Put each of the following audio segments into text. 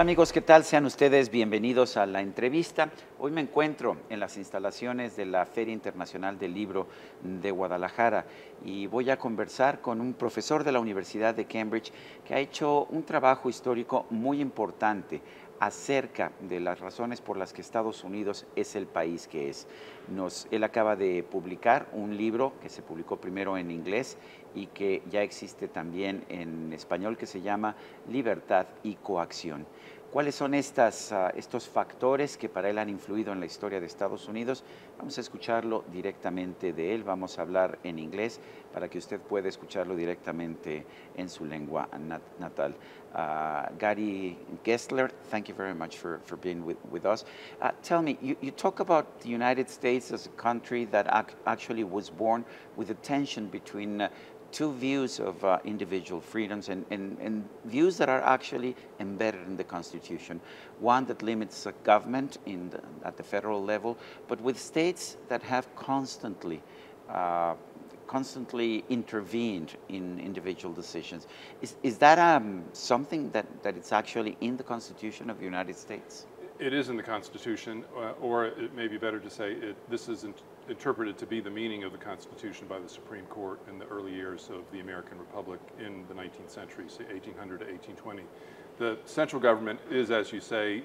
Hola amigos, ¿qué tal? Sean ustedes bienvenidos a la entrevista. Hoy me encuentro en las instalaciones de la Feria Internacional del Libro de Guadalajara y voy a conversar con un profesor de la Universidad de Cambridge que ha hecho un trabajo histórico muy importante acerca de las razones por las que Estados Unidos es el país que es. Él acaba de publicar un libro que se publicó primero en inglés y que ya existe también en español, que se llama Libertad y coacción. ¿Cuáles son estos factores que para él han influido en la historia de Estados Unidos? Vamos a escucharlo directamente de él, vamos a hablar en inglés para que usted pueda escucharlo directamente en su lengua natal. Gary Gerstle, thank you very much for being with us. Tell me, you talk about the United States as a country that actually was born with a tension between two views of individual freedoms and views that are actually embedded in the Constitution. One that limits government at the federal level, but with states that have constantly intervened in individual decisions. Is that something that it's actually in the Constitution of the United States? It is in the Constitution, or it may be better to say this is interpreted to be the meaning of the Constitution by the Supreme Court in the early years of the American Republic in the 19th century, say 1800 to 1820. The central government is, as you say,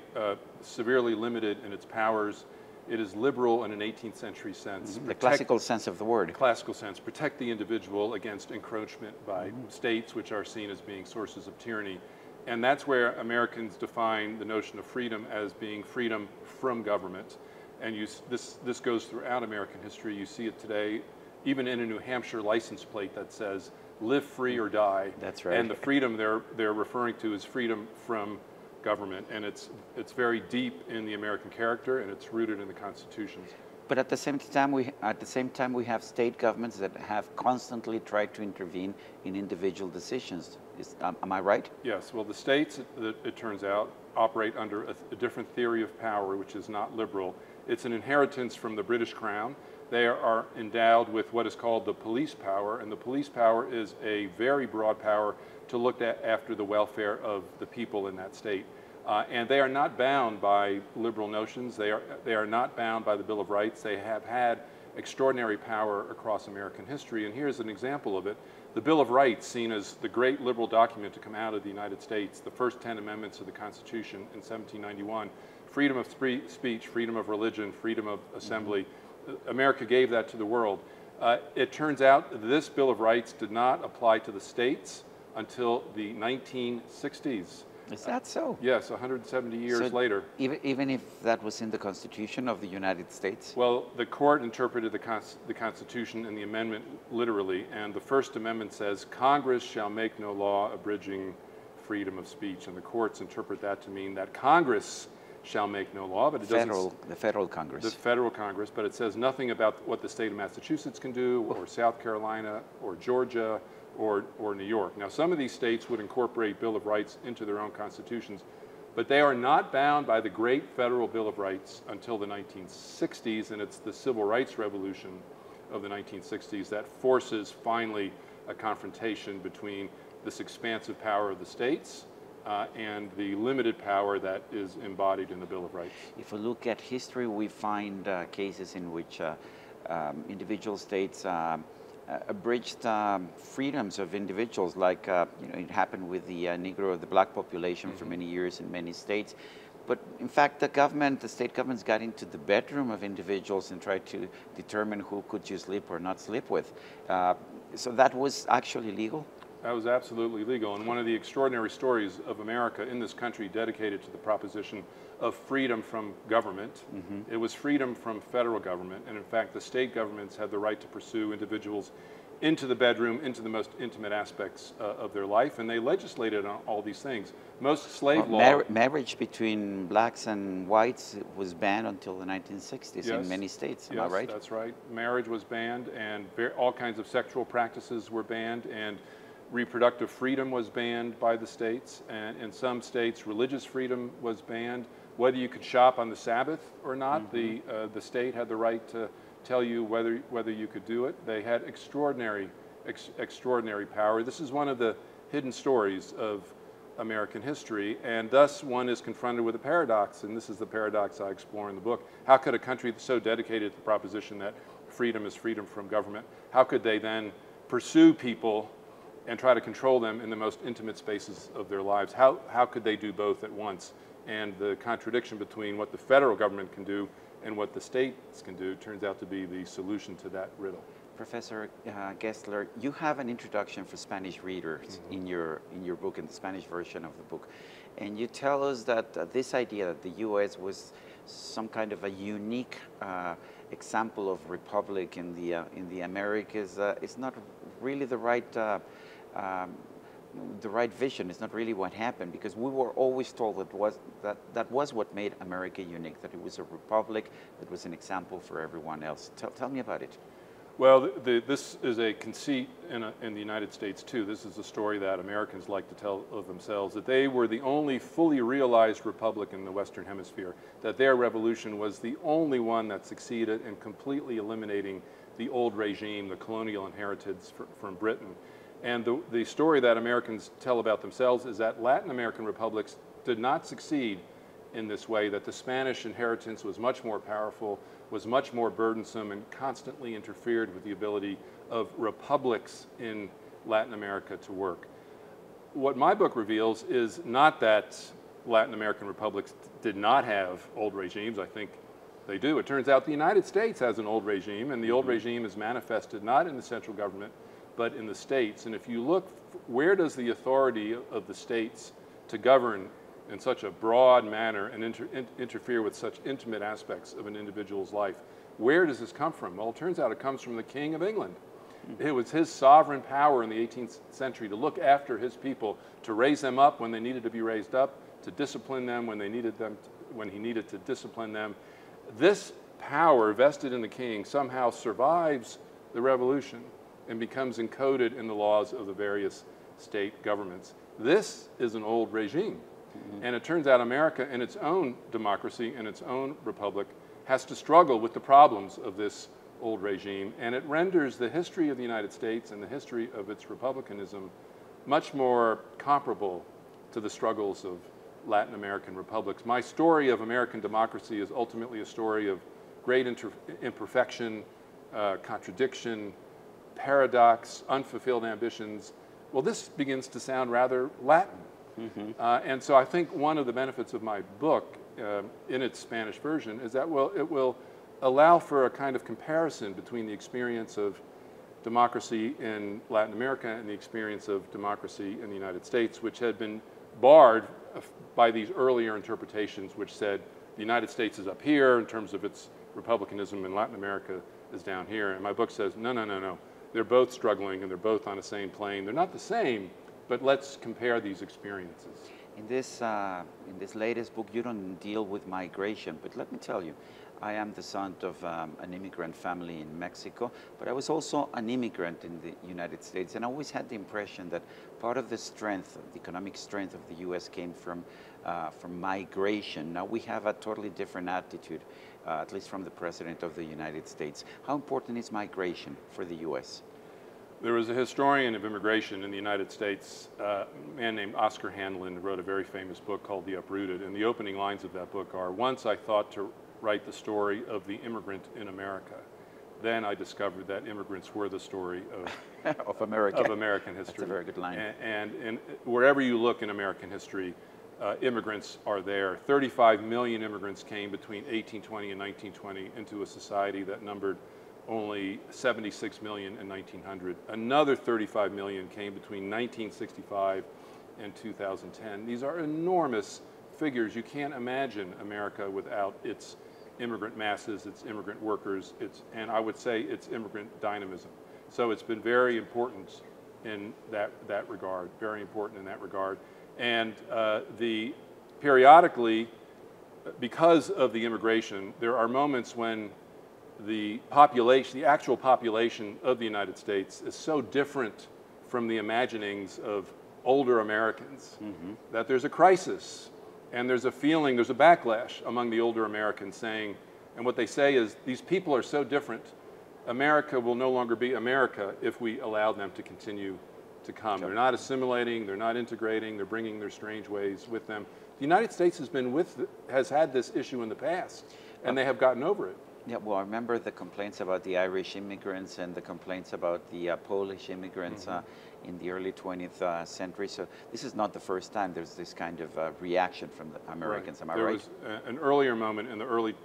severely limited in its powers. It is liberal in an 18th century sense. The classical sense of the word. Classical sense. Protect the individual against encroachment by states which are seen as being sources of tyranny. And that's where Americans define the notion of freedom as being freedom from government. And this goes throughout American history. You see it today, even in a New Hampshire license plate that says, live free or die. That's right. And the freedom they're referring to is freedom from government. And it's very deep in the American character, and it's rooted in the constitutions. But at the same time, we have state governments that have constantly tried to intervene in individual decisions. Am I right? Yes. Well, the states, it turns out, operate under a different theory of power, which is not liberal. It's an inheritance from the British Crown. They are endowed with what is called the police power, and the police power is a very broad power to look after the welfare of the people in that state. And they are not bound by liberal notions. They are not bound by the Bill of Rights. They have had extraordinary power across American history, and here's an example of it. The Bill of Rights, seen as the great liberal document to come out of the United States, the first 10 amendments of the Constitution in 1791, freedom of speech, freedom of religion, freedom of assembly. America gave that to the world. It turns out that this Bill of Rights did not apply to the states until the 1960s. Is that so? Yes, 170 years later. Even if that was in the Constitution of the United States? Well, the court interpreted the Constitution and the amendment literally, and the First Amendment says, Congress shall make no law abridging freedom of speech, and the courts interpret that to mean that Congress shall make no law, but it doesn't. The federal Congress. The federal Congress, but it says nothing about what the state of Massachusetts can do, or South Carolina, or Georgia, or New York. Now, some of these states would incorporate Bill of Rights into their own constitutions, but they are not bound by the great federal Bill of Rights until the 1960s, and it's the Civil Rights Revolution of the 1960s that forces finally a confrontation between this expansive power of the states and the limited power that is embodied in the Bill of Rights. If we look at history, we find cases in which individual states abridged freedoms of individuals, like it happened with the Negro, the black population for many years in many states. But in fact, the state governments got into the bedroom of individuals and tried to determine who could you sleep or not sleep with. So that was actually legal? That was absolutely legal, and one of the extraordinary stories of America in this country dedicated to the proposition of freedom from government. It was freedom from federal government, and in fact the state governments had the right to pursue individuals into the bedroom, into the most intimate aspects of their life, and they legislated on all these things. Most slave law... Marriage between blacks and whites was banned until the 1960s in many states, am I right? Yes, that's right. Marriage was banned, and all kinds of sexual practices were banned, and reproductive freedom was banned by the states, and in some states religious freedom was banned. Whether you could shop on the Sabbath or not, the state had the right to tell you whether you could do it. They had extraordinary power. This is one of the hidden stories of American history, and thus one is confronted with a paradox, and this is the paradox I explore in the book. How could a country so dedicated to the proposition that freedom is freedom from government, how could they then pursue people and try to control them in the most intimate spaces of their lives? How could they do both at once? And the contradiction between what the federal government can do and what the states can do turns out to be the solution to that riddle. Professor Gerstle, you have an introduction for Spanish readers in your book, in the Spanish version of the book, and you tell us that this idea that the U.S. was some kind of a unique example of republic in the Americas is not really the right vision. It's not really what happened, because we were always told that was what made America unique, that it was a republic that was an example for everyone else. Tell me about it. Well, this is a conceit in the United States too. This is a story that Americans like to tell of themselves, that they were the only fully realized republic in the Western Hemisphere, that their revolution was the only one that succeeded in completely eliminating the old regime, the colonial inheritance from Britain. And the story that Americans tell about themselves is that Latin American republics did not succeed in this way, that the Spanish inheritance was much more powerful, was much more burdensome, and constantly interfered with the ability of republics in Latin America to work. What my book reveals is not that Latin American republics did not have old regimes. I think they do. It turns out the United States has an old regime, and the old regime is manifested not in the central government, but in the states. And if you look, where does the authority of the states to govern in such a broad manner and interfere with such intimate aspects of an individual's life, where does this come from? Well, it turns out it comes from the King of England. It was his sovereign power in the 18th century to look after his people, to raise them up when they needed to be raised up, to discipline them when they needed them, when he needed to discipline them. This power vested in the king somehow survives the revolution and becomes encoded in the laws of the various state governments. This is an old regime. And it turns out America, in its own democracy, in its own republic, has to struggle with the problems of this old regime, and it renders the history of the United States and the history of its republicanism much more comparable to the struggles of Latin American republics. My story of American democracy is ultimately a story of great imperfection, contradiction, paradox, unfulfilled ambitions. Well, this begins to sound rather Latin. And so I think one of the benefits of my book in its Spanish version is that it will allow for a kind of comparison between the experience of democracy in Latin America and the experience of democracy in the United States, which had been barred by these earlier interpretations which said the United States is up here in terms of its republicanism and Latin America is down here. And my book says, no, no, no, no. They're both struggling and they're both on the same plane. They're not the same, but let's compare these experiences. In this latest book, you don't deal with migration, but let me tell you, I am the son of an immigrant family in Mexico, but I was also an immigrant in the United States, and I always had the impression that part of the strength, the economic strength of the U.S. came from migration. Now we have a totally different attitude, at least from the President of the United States. How important is migration for the U.S.? There was a historian of immigration in the United States, a man named Oscar Handlin, who wrote a very famous book called The Uprooted, and the opening lines of that book are, "Once I thought to write the story of the immigrant in America. Then I discovered that immigrants were the story of, of America. Of American history." That's a very good line. And wherever you look in American history, immigrants are there. 35 million immigrants came between 1820 and 1920 into a society that numbered only 76 million in 1900. Another 35 million came between 1965 and 2010. These are enormous figures. You can't imagine America without its immigrant masses, its immigrant workers, and I would say its immigrant dynamism. So it's been very important in that regard, very important in that regard. And periodically, because of the immigration, there are moments when the population, the actual population of the United States is so different from the imaginings of older Americans that there's a crisis and there's a feeling, there's a backlash among the older Americans saying, and what they say is, these people are so different, America will no longer be America if we allow them to continue to come. They're not assimilating, they're not integrating, they're bringing their strange ways with them. The United States has had this issue in the past, and they have gotten over it. Yeah, well, I remember the complaints about the Irish immigrants and the complaints about the Polish immigrants in the early 20th century. So this is not the first time there's this kind of reaction from the Americans. Am I right? There was an earlier moment in the early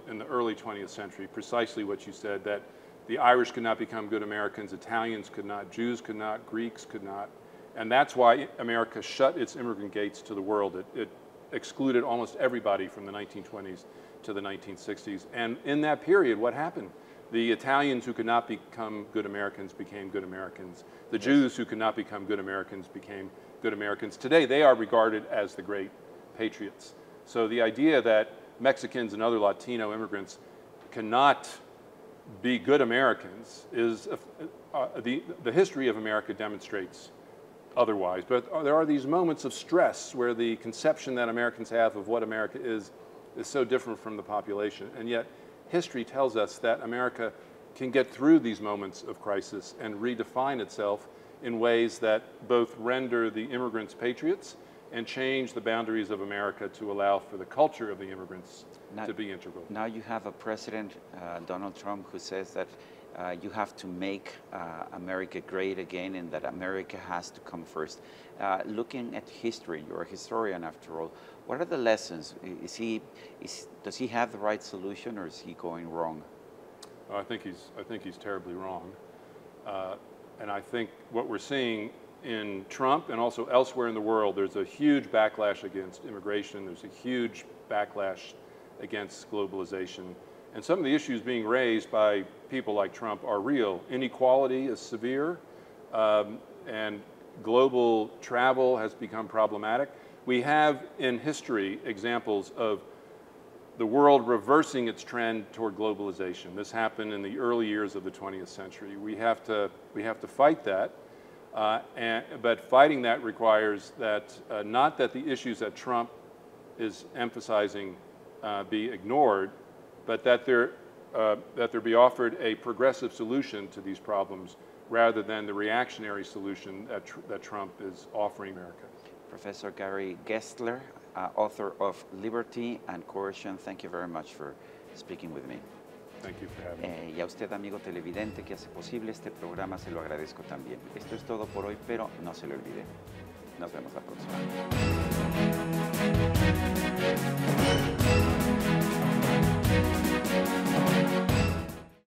20th century, precisely what you said, that the Irish could not become good Americans, Italians could not, Jews could not, Greeks could not. And that's why America shut its immigrant gates to the world. It excluded almost everybody from the 1920s to the 1960s. And in that period, what happened? The Italians who could not become good Americans became good Americans. The Jews who could not become good Americans became good Americans. Today, they are regarded as the great patriots. So the idea that Mexicans and other Latino immigrants cannot be good Americans is, the history of America demonstrates otherwise. But there are these moments of stress where the conception that Americans have of what America is so different from the population. And yet, history tells us that America can get through these moments of crisis and redefine itself in ways that both render the immigrants patriots and change the boundaries of America to allow for the culture of the immigrants to be integral. Now you have a president, Donald Trump, who says that you have to make America great again and that America has to come first. Looking at history, you're a historian after all, what are the lessons? Does he have the right solution, or is he going wrong? I think he's terribly wrong. And I think what we're seeing in Trump and also elsewhere in the world, there's a huge backlash against immigration. There's a huge backlash against globalization. And some of the issues being raised by people like Trump are real. Inequality is severe, and global travel has become problematic. We have in history examples of the world reversing its trend toward globalization. This happened in the early years of the 20th century. We have to fight that, but fighting that requires that not that the issues that Trump is emphasizing be ignored, but that there be offered a progressive solution to these problems rather than the reactionary solution that Trump is offering America. Professor Gary Gerstle, author of Liberty and Coacción, thank you very much for speaking with me. Thank you for having me. Y a usted, amigo televidente, que hace posible este programa, se lo agradezco también. Esto es todo por hoy, pero no se lo olvide. Nos vemos la próxima.